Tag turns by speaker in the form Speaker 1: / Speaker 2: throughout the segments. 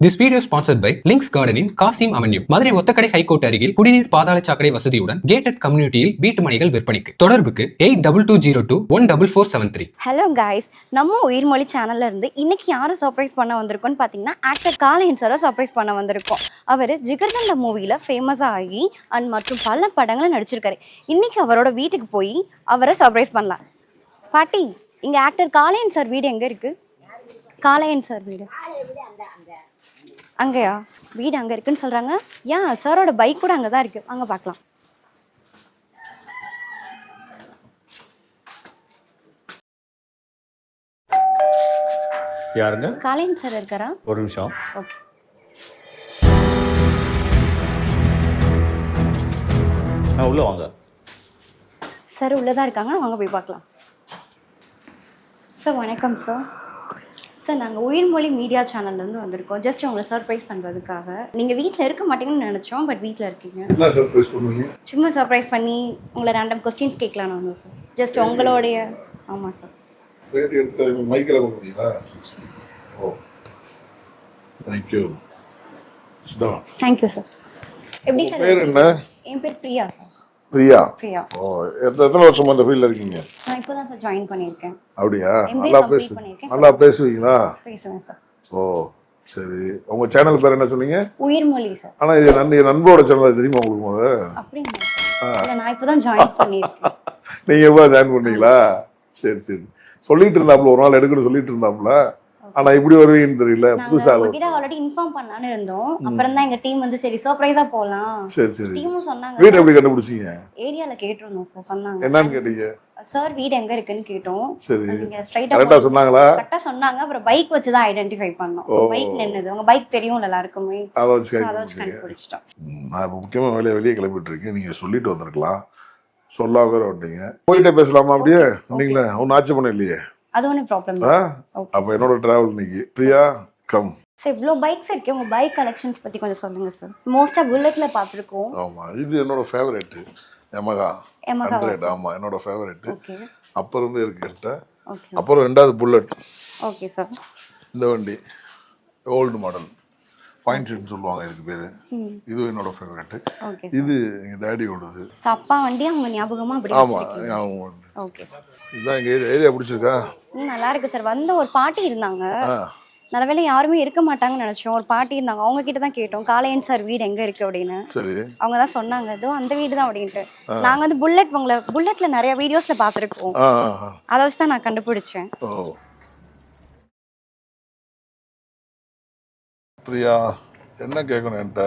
Speaker 1: This video is sponsored by Links Garden in Kasim Avenue. Madurai Othakadai high court அருகில் குடிநீர் பாதாள சாக்கடை வசதியுடன் கேட்டட் கம்யூனிட்டியில் வீட்டு மனைகள் விற்பனைக்கு. தொடர்புக்கு 8220214473.
Speaker 2: ஹலோ கைஸ், நம்ம உயிர்மொழி சேனல்ல இருந்து இன்னைக்கு யாரை சர்ப்ரைஸ் பண்ண வந்திருக்கோம்னு பார்த்தீங்கன்னா ஆக்டர் காளையன் சாரை சர்ப்ரைஸ் பண்ண வந்திருக்கோம். அவர் ஜிகர்தண்டா மூவியில் ஃபேமஸாக ஆகி மற்றும் பல படங்களை நடிச்சிருக்காரு. இன்னைக்கு அவரோட வீட்டுக்கு போய் அவரை சர்ப்ரைஸ் பண்ணலாம். பாட்டி, இங்கே ஆக்டர் காளையன் சார் வீடு எங்கே இருக்கு? காளையன் சார் வீடு அங்கேயா? வீடு அங்கே இருக்குன்னு சொல்கிறாங்க. ஏன் சாரோட பைக் கூட அங்கே தான் இருக்குது, அங்கே பார்க்கலாம்.
Speaker 3: யாருங்க?
Speaker 2: காளையன் சார் இருக்காரா?
Speaker 3: ஒரு நிமிஷம்.
Speaker 2: ஓகே
Speaker 3: உள்ள வாங்க.
Speaker 2: சார் உள்ளதான் இருக்காங்க, வாங்க போய் பார்க்கலாம். சார் வணக்கம் சார். சார் நாங்கள் உயிர்மொழி மீடியா சேனல்லேருந்து வந்திருக்கோம். ஜஸ்ட் உங்களை சர்ப்ரைஸ் பண்ணுறதுக்காக. நீங்கள் வீட்டில் இருக்க மாட்டீங்கன்னு நினச்சோம், பட் வீட்டில் இருக்கீங்க.
Speaker 4: என்ன சர்ப்ரைஸ் பண்ணுவீங்க?
Speaker 2: சும்மா சர்ப்ரைஸ் பண்ணி உங்களை ரேண்டம் கொஸ்டின்ஸ் கேட்கலான்னு வந்தோம் சார். ஜஸ்ட் உங்களுடைய. ஆமாம் சார்.
Speaker 4: ரேடியோ எடுத்து மைக்கில் கொடுக்குறீங்களா? ஓ, தேங்க்யூ.
Speaker 2: Thank you sir. எப்படி சார்?
Speaker 4: பேர் என்ன?
Speaker 2: என் பேர் பிரியா சார்.
Speaker 4: பிரியா.
Speaker 2: பிரியா.
Speaker 4: ஓ, எத்தனை வருஷமா இந்த ஃபீல்டில் இருக்கீங்க?
Speaker 2: நான் இப்போ தான் சார் ஜாயின் பண்ணியிருக்கேன்.
Speaker 4: அப்படியா?
Speaker 2: MBA
Speaker 4: நல்லா
Speaker 2: பண்ணியிருக்கேன்.
Speaker 4: நல்லா பேசுவீங்களா?
Speaker 2: பேசுவேன் சார்.
Speaker 4: ஓ சரி. உங்கள் சேனல் பேர் என்ன சொன்னீங்க?
Speaker 2: உயிர்மொழி சார்.
Speaker 4: ஆனால் இது நண்பரோட சேனல் தெரியுமா உங்களுக்கு? போது
Speaker 2: அப்படிங்களா சார்? இல்லை, நான் இப்போ தான் ஜாயின் பண்ணியிருக்கேன்.
Speaker 4: நீங்கள் எப்போ ஜாயின் பண்ணீங்களா? சரி சரி. சொல்லிட்டு இருந்தாப்புல, ஒரு நாள் எடுக்கணும் சொல்லிட்டு இருந்தாப்புல. ஆனா இப்படி வருவீங்கன்னு தெரியல. புதுசா
Speaker 2: உங்ககிட்ட ஆல்ரெடி இன்ஃபார்ம் பண்ணலாம்னு இருந்தோம். அப்புறம் தான் எங்க டீம் வந்து சரி சர்ப்ரைஸா போலாம்.
Speaker 4: சரி சரி.
Speaker 2: டீமும் சொன்னாங்க.
Speaker 4: வீடு எப்படி கண்டுபிடிச்சீங்க?
Speaker 2: ஏரியால கேட்டிருந்தோம் சார். சொன்னாங்க.
Speaker 4: என்னன்னு கேட்டீங்க?
Speaker 2: சார் வீடு எங்க இருக்குன்னு கேட்டோம்.
Speaker 4: சரி.
Speaker 2: நீங்க ஸ்ட்ரைட்டா
Speaker 4: கரெக்ட்டா சொன்னாங்களா?
Speaker 2: கரெக்ட்டா சொன்னாங்க. அப்புறம் பைக் வச்சு தான் ஐடென்டிஃபை பண்ணோம். பைக் நின்னது. உங்க பைக் தெரியும்ல எல்லாருக்குமே.
Speaker 4: அதை வச்சு
Speaker 2: கண்டுபிடிச்சிட்டோம்.
Speaker 4: நான் இப்போ முக்கியமா வெளியே கிளம்பிட்டு இருக்கேன். நீங்க சொல்லிட்டு வந்திருக்கலாம், சொல்லாம வேற வந்தீங்க. போயிட்டே பேசலாமா? அப்படியே நீங்களே ஒன்னும் ஆட்சி பண்ண இல்லையே.
Speaker 2: அது ஒன்றும் ப்ராப்ளம்.
Speaker 4: அப்ப என்னோட டிராவல் இன்னைக்கு. பிரியா கம்.
Speaker 2: சார் இவ்வளோ பைக்ஸ் இருக்கு, உங்க பைக் கலெக்ஷன்ஸ் பத்தி கொஞ்சம் சொல்லுங்க சார். மோஸ்டா புல்லட்ல பார்த்துருக்கோம்.
Speaker 4: ஆமா, இது என்னோட ஃபேவரட் Yamaha 100. ஆமா, என்னோட ஃபேவரட். அப்புறம் இருந்து இருக்கு. அப்புறம் ரெண்டாவது புல்லட்.
Speaker 2: Okay sir.
Speaker 4: இந்த வண்டி ஓல்டு மாடல் பாயிண்ட்ஸ்னு சொல்லுவாங்க இதுக்கு பேரு. இது என்னோட ஃபேவரட். இது எங்க டாடியோடது.
Speaker 2: அப்பா வண்டி அவங்க ஞாபகமா அப்படியே.
Speaker 4: ஆமா.
Speaker 2: Okay sir.
Speaker 4: இதான் எங்க ஏரியா பிடிச்சிருக்கா?
Speaker 2: நல்லா இருக்கு சார். வந்த ஒரு பாட்டி இருந்தாங்க. நல்ல வேளை யாருமே இருக்க மாட்டாங்கன்னு நினைச்சோம். ஒரு பாட்டி இருந்தாங்க, அவங்க கிட்ட தான் கேட்டோம் காளையன் சார் வீடு எங்க இருக்கு அப்படின்னு.
Speaker 4: சரி. அவங்க
Speaker 2: தான் சொன்னாங்க இதோ அந்த வீடு தான் அப்படின்ட்டு. நாங்க வந்து புல்லட்ல நிறைய வீடியோஸ்ல பாத்துருக்கோம். அதை வச்சு தான் நான் கண்டுபிடிச்சேன்.
Speaker 4: பிரியா, என்ன கேட்கணும் என்கிட்ட?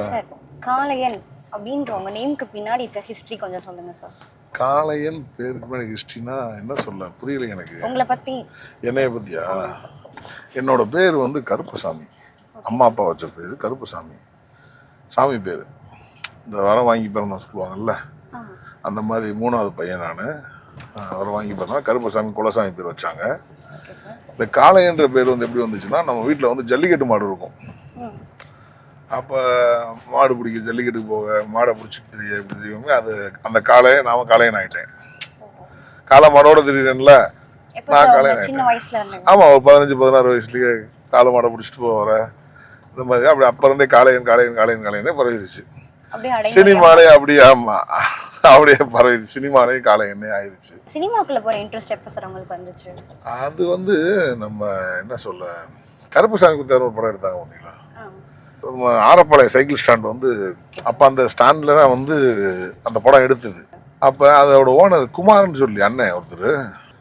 Speaker 2: காளையன் அப்படின்ற உங்க நேமுக்கு பின்னாடி இருக்க ஹிஸ்டரி கொஞ்சம் சொல்லுங்க சார்.
Speaker 4: காளையன் பேருக்கு மேலே ஹிஸ்டரினா என்ன சொல்ல புரியல எனக்கு.
Speaker 2: உங்களை பத்தி?
Speaker 4: என்னைய பத்தியா? என்னோட பேர் வந்து கருப்பசாமி. அம்மா அப்பா வச்ச பேர் கருப்பசாமி. சாமி பேர். இந்த வரம் வாங்கி பிறந்தோம் சொல்லுவாங்கல்ல, அந்த மாதிரி 3வது பையன் நான். வரம் வாங்கி பிறந்தா கருப்பசாமி குலசாமி பேர் வச்சாங்க. இந்த காளையன்ற பேர் வந்து எப்படி வந்துச்சுன்னா, நம்ம வீட்டில் வந்து ஜல்லிக்கட்டு மாடு இருக்கும். அப்போ மாடு பிடிக்க ஜல்லிக்கட்டுக்கு போக மாடை பிடிச்சிட்டு எப்படி தெரியுமே, அது அந்த காளையை நாம காளையன் ஆகிட்டேன். காளை மாடோட தெரியுறேன்ல, நான் காளையன். ஆமாம், ஒரு 15-16 வயசுலேயே காளை மாடை பிடிச்சிட்டு போகிறேன். இந்த மாதிரி அப்படி அப்போ இருந்தே காளையனே பரவிடுச்சு. சினிமாலே அப்படியே. ஆமாம், அப்படியே பரவிடுச்சு. சினிமாலே காளையனே ஆயிடுச்சு.
Speaker 2: சினிமாக்குள்ள போகிற இன்ட்ரெஸ்ட் எப்போ சார் உங்களுக்கு வந்துச்சு?
Speaker 4: அது வந்து நம்ம என்ன சொல்ல, கருப்புசாமி குத்தார் ஒரு படம் எடுத்தாங்க பார்த்தீங்களா? ஆரப்பாளையம் சைக்கிள் ஸ்டாண்ட் வந்து அப்போ அந்த ஸ்டாண்டில் தான் வந்து அந்த படம் எடுத்தது. அப்போ அதோட ஓனர் குமார்னு சொல்லி அண்ணன் ஒருத்தர்.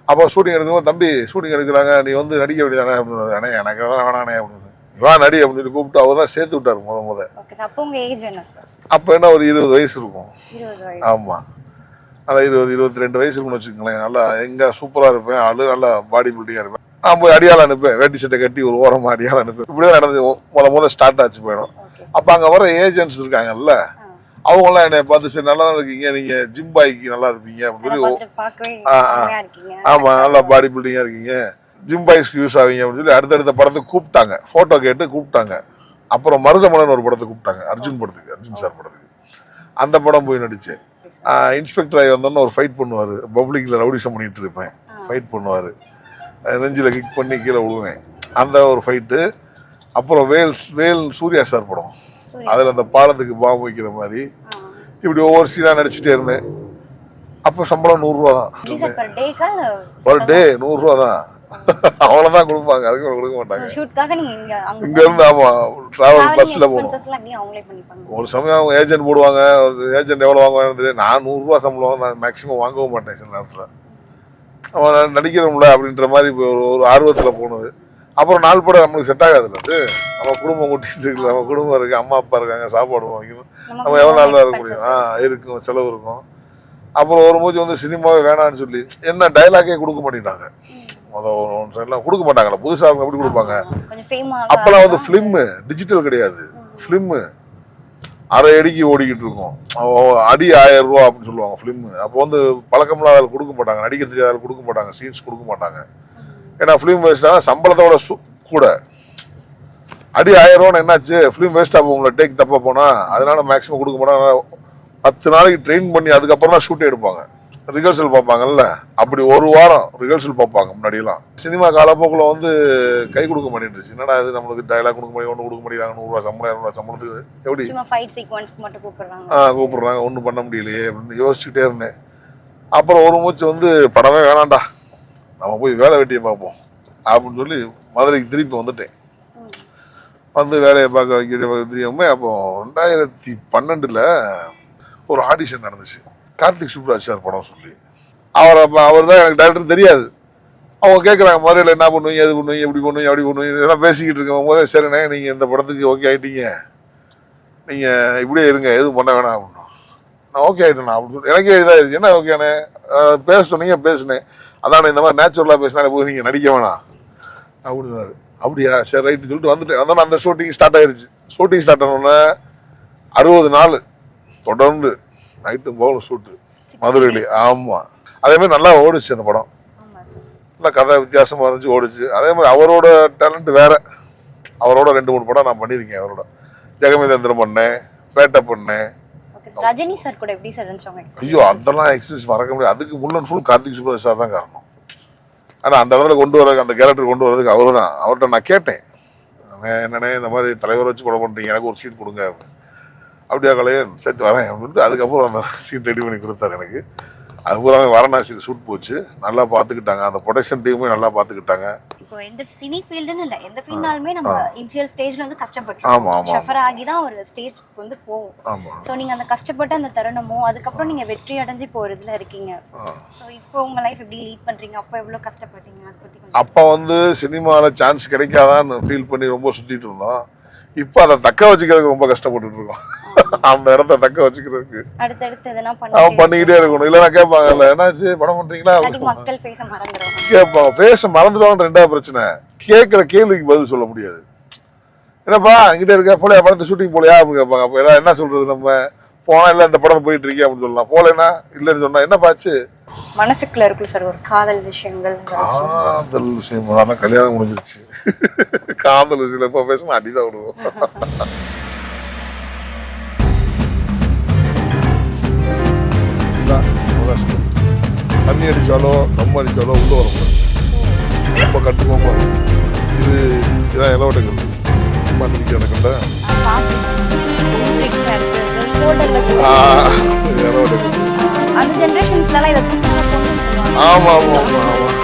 Speaker 4: அப்போ ஷூட்டிங் எடுக்கும்போது, தம்பி ஷூட்டிங் எடுக்கிறாங்க, நீ வந்து நடிக்க வேண்டியதானே அப்படின்னு. அண்ணே எனக்கு வேணாண்ணே அப்படின்னு. வா நடி அப்படின்னு கூப்பிட்டு அவர் தான் சேர்த்து விட்டார் முத. அப்போ என்ன ஒரு 20 வயசு இருக்கும். ஆமாம், நல்லா 20-22 வயசு இருக்குன்னு வச்சுக்கோங்களேன். நல்லா எங்கே சூப்பராக இருப்பேன், ஆளு நல்லா பாடி பில்டிங்காக இருப்பேன். நான் போய் அடியால் அனுப்பேன், வேட்டி சட்டை கட்டி ஒரு ஓரமாக அடியால் அனுப்பேன். இப்படியே நடந்து முதல்ல ஸ்டார்ட் ஆச்சு போயிடும். அப்போ அங்கே வர ஏஜென்ட்ஸ் இருக்காங்கல்ல, அவங்களாம் என்னை பார்த்து சரி நல்லா தான் இருக்கீங்க, நீங்கள் ஜிம் பாய்க்கு நல்லா இருப்பீங்க அப்படின்னு சொல்லி. ஆமாம், நல்லா பாடி பில்டிங்காக இருக்கீங்க, ஜிம் பாய்ஸ்க்கு யூஸ் ஆவீங்க அப்படின்னு சொல்லி அடுத்தடுத்த படத்துக்கு கூப்பிட்டாங்க. ஃபோட்டோ கேட்டு கூப்பிட்டாங்க. அப்புறம் மருதமலன் ஒரு படத்துக்கு கூப்பிட்டாங்க, அர்ஜுன் சார் படத்துக்கு. அந்த படம் போய் நடித்தேன். இன்ஸ்பெக்டர் ஆகி வந்தோன்னு ஒரு ஃபைட் பண்ணுவார். பப்ளிக்கில் ரவுடிசம் பண்ணிட்டு இருப்பேன், ஃபைட் பண்ணுவார். நெஞ்சில் கிக் பண்ணி கீழே விழுவேன். அந்த ஒரு ஃபைட்டு. அப்புறம் வேல் சூர்யா சார் படம், அதில் அந்த பாலத்துக்கு பாம்பு வைக்கிற மாதிரி இப்படி ஒவ்வொரு சீனாக நடிச்சுட்டே இருந்தேன். அப்போ சம்பளம் 100 ரூபா தான், பர் டே 100 ரூபா தான். அவ்வளோதான் கொடுப்பாங்க, அதுக்கு கொடுக்க மாட்டாங்க. இங்க இருந்து ஆமா டிராவல் பஸ்ல போகணும். ஒரு சமயம் அவங்க ஏஜென்ட் போடுவாங்க, ஏஜென்ட் எவ்வளோ வாங்குவாங்க, நான் 100 ரூபா சம்பளம் நான் மேக்ஸிமம் வாங்கவும் மாட்டேன் சில நேரத்தில். அவன் நடிக்கிறோம்ல அப்படின்ற மாதிரி ஒரு ஆர்வத்தில் போனது. அப்புறம் நாள் படம் நம்மளுக்கு செட் ஆகாதுல்ல, அது நம்ம குடும்பம் கூட்டிட்டு இருக்குல்ல, நம்ம குடும்பம் இருக்கு, அம்மா அப்பா இருக்காங்க, சாப்பாடு வாங்கிக்கணும், நம்ம எவ்வளோ நாள் தான் இருக்க முடியும், இருக்கும் செலவு இருக்கும். அப்புறம் ஒரு மூச்சு வந்து சினிமாவே வேணான்னு சொல்லி என்ன டைலாக்கே கொடுக்க மாட்டேங்கிறாங்க. ஒன் சைட்லாம் கொடுக்க மாட்டாங்கல்ல, புதுசாக அவங்க எப்படி கொடுப்பாங்க. அப்பெல்லாம் வந்து ஃபிலிம்மு டிஜிட்டல் கிடையாது, ஃபிலிம்மு அரை அடிக்கு ஓடிக்கிட்டு இருக்கும், அடி 1000 ரூபா அப்படின்னு சொல்லுவாங்க ஃபிலிம்மு. அப்போ வந்து பழக்கம்லாம் அதில் கொடுக்க மாட்டாங்க, நடிக்க தெரியாத கொடுக்க மாட்டாங்க, சீன்ஸ் கொடுக்க மாட்டாங்க. ஏன்னா ஃபிலிம் வேஸ்ட்டாக சம்பளத்தோட கூட அடி 1000 ரூபான்னு என்னாச்சு, ஃபிலிம் வேஸ்ட்டாக போகும்ல டேக் தப்பாக போனால், அதனால மேக்ஸிமம் கொடுக்க மாட்டாங்க. 10 நாளைக்கு ட்ரெயின் பண்ணி அதுக்கப்புறம் தான் ஷூட் எடுப்பாங்க, ரிஹர்சல் பார்ப்பாங்கல்ல, அப்படி ஒரு வாரம் ரிஹர்சல் பார்ப்பாங்க முன்னாடியெல்லாம். சினிமா காலப்போக்கில் வந்து கை கொடுக்க மாட்டேன்ருச்சு. என்னடா இது நம்மளுக்கு டைலாக் கொடுக்க முடியும், ஒன்று கொடுக்க முடியாங்க, 100 ரூபா சம்பளம் 200 ரூபா சம்பளத்துக்கு எப்படி கூப்பிடுறாங்க, ஒன்றும் பண்ண முடியலையே அப்படின்னு யோசிச்சுக்கிட்டே இருந்தேன். அப்புறம் ஒரு மூச்சு வந்து படமே வேணாண்டா, நம்ம போய் வேலை வெட்டியை பார்ப்போம் அப்படின்னு சொல்லி மதுரைக்கு திருப்பி வந்துட்டேன். வந்து வேலையை பார்க்க வைக்கிற தெரியாம அப்போ 2012 ஒரு ஆடிஷன் நடந்துச்சு, கார்த்திக் சுப்ராஜ் சார் படம் சொல்லி. அவர் தான் எனக்கு டைரக்டர் தெரியாது. அவங்க கேட்குறாங்க மதுரையில் என்ன பண்ணுவீங்க, எது பண்ணுவீங்க, எப்படி பண்ணுவீங்க, அப்படி பண்ணுவீங்க, இதெல்லாம் பேசிக்கிட்டு இருக்கும் போதே சரிண்ணே நீங்கள் இந்த படத்துக்கு ஓகே ஆகிட்டீங்க, நீங்கள் இப்படியே இருங்க, எதுவும் பண்ண வேணாம் அப்படின்னு. நான் ஓகே ஆகிட்டேண்ணா அப்படின்னு சொல்லி எனக்கே இதாகிடுச்சு. என்ன ஓகேண்ணே பேச சொன்னீங்க பேசுனேன், அதானே இந்த மாதிரி நேச்சுரலாக பேசினாலே போது நீங்கள் நடிக்க வேணாம் அப்படின்னாரு. அப்படியா சரி ரைட்டு சொல்லிட்டு வந்துட்டேன். அதனால அந்த ஷூட்டிங் ஸ்டார்ட் ஆயிடுச்சு. ஷூட்டிங் ஸ்டார்ட் ஆனோடனே 60 நாள் தொடர்ந்து நைட்டு போகணும் ஷூட்டு மதுரையிலே. ஆமாம், அதேமாதிரி நல்லா ஓடிச்சு அந்த படம், நல்லா கதை வித்தியாசமாக இருந்துச்சு, ஓடிச்சு. அதே மாதிரி அவரோட டேலண்ட் வேற, அவரோட 2-3 படம் நான் பண்ணியிருக்கேன். அவரோட ஜெகமேந்திரன் பண்ணேன், பேட்டை பண்ணேன்.
Speaker 2: ரஜினி சார் கூட எப்படி சார் இருந்துச்சாங்க?
Speaker 4: ஐயோ அதெல்லாம் எக்ஸ்பீரியன்ஸ் மறக்க முடியாது. அதுக்கு முள்ளன் ஃபுல் கார்த்திக் சுப்ராஜ் சார் தான் காரணம். ஆனால் அந்த இடத்துல கொண்டு வர அந்த கேரக்டர் கொண்டு வரதுக்கு அவரு தான். அவர்கிட்ட நான் கேட்டேன், என்னண்ணே இந்த மாதிரி தலைவர் வச்சு படம் பண்ணுறீங்க, எனக்கு ஒரு சீன் கொடுங்க. அப்படியா கலையன் சேர்த்து வரேன் சொல்லிட்டு அதுக்கப்புறம் அந்த சீன் ரெடி பண்ணி கொடுத்தாரு எனக்கு. அது பூராமே வாரணாசியில் ஷூட் போச்சு, நல்லா பார்த்துக்கிட்டாங்க, அந்த ப்ரொடக்ஷன் டீமுமே நல்லா பார்த்துக்கிட்டாங்க.
Speaker 2: இப்போ எந்த சினி ஃபீல்டுன்னு இல்லை, எந்த ஃபீல்ட்னாலுமே நம்ம இனிஷியல் ஸ்டேஜ்ல வந்து கஷ்டப்பட்டோம்.
Speaker 4: ஆமாம் ஆமாம்,
Speaker 2: ஷஃபர் ஆகி தான் ஒரு ஸ்டேஜ் வந்து போகும்.
Speaker 4: ஆமாம்.
Speaker 2: ஸோ நீங்கள் அந்த கஷ்டப்பட்டு அந்த தருணமோ அதுக்கப்புறம் நீங்கள் வெற்றி அடைஞ்சு போகிறதுல இருக்கீங்க. ஸோ இப்போ உங்கள் லைஃப் எப்படி லீட் பண்ணுறீங்க, அப்போ எவ்வளோ கஷ்டப்பட்டீங்க அதை பற்றி கொஞ்சம்.
Speaker 4: அப்போ வந்து சினிமாவில் சான்ஸ் கிடைக்காதான்னு ஃபீல் பண்ணி ரொம்ப சுற்றிட்டு இருந்தோம். இப்போ அதை தக்க வச்சுக்கிறதுக்கு ரொம்ப கஷ்டப்பட்டுட்டு இருக்கோம். அந்த இடத்த தக்க வச்சுக்கிறதுக்கு
Speaker 2: அடுத்தடுத்து எதனா
Speaker 4: அவன் பண்ணிக்கிட்டே இருக்கணும். இல்லைன்னா கேட்பாங்கல்ல என்னாச்சு படம் பண்றீங்களா,
Speaker 2: மக்கள் ஃபேஸை மறந்துடுவாங்க.
Speaker 4: கேட்பாங்க, ஃபேஸை மறந்துடுவாங்க. 2வது பிரச்சனை, கேட்குற கேள்விக்கு பதில் சொல்ல முடியாது. என்னப்பா என்கிட்ட இருக்க போலையா, படத்தை ஷூட்டிங் போலையா அப்படின்னு கேட்பாங்க. அப்போ எல்லாம் என்ன சொல்றது, நம்ம போனா இல்லை இந்த படம் போயிட்டு இருக்கே அப்படின்னு சொல்லலாம். போலேன்னா இல்லைன்னு சொன்னா என்ன பாச்சு,
Speaker 2: மனசுக்குள்ள இருக்குல்ல சார் ஒரு காதல் விஷயங்கள்.
Speaker 4: காதல் விஷயம் ஆனால் கல்யாணம் முடிஞ்சிருச்சு. காதல் விஷயம் இப்போ பேசினா அடிதான் விடுவோம். தண்ணி அடிச்சாலோ தம் அடிச்சாலோ உள்ள வரக்கூடாது, ரொம்ப கட்டுக்கோமா. இதான் இலவட்டங்கள் பார்த்துருக்கேன் அந்த கண்ட இலவட்டங்கள்.
Speaker 2: அந்த ஜெனரேஷன்ஸ்லாம் இதை
Speaker 4: ஆமாம் ஆமாம் ஆமாம் ஆமாம்.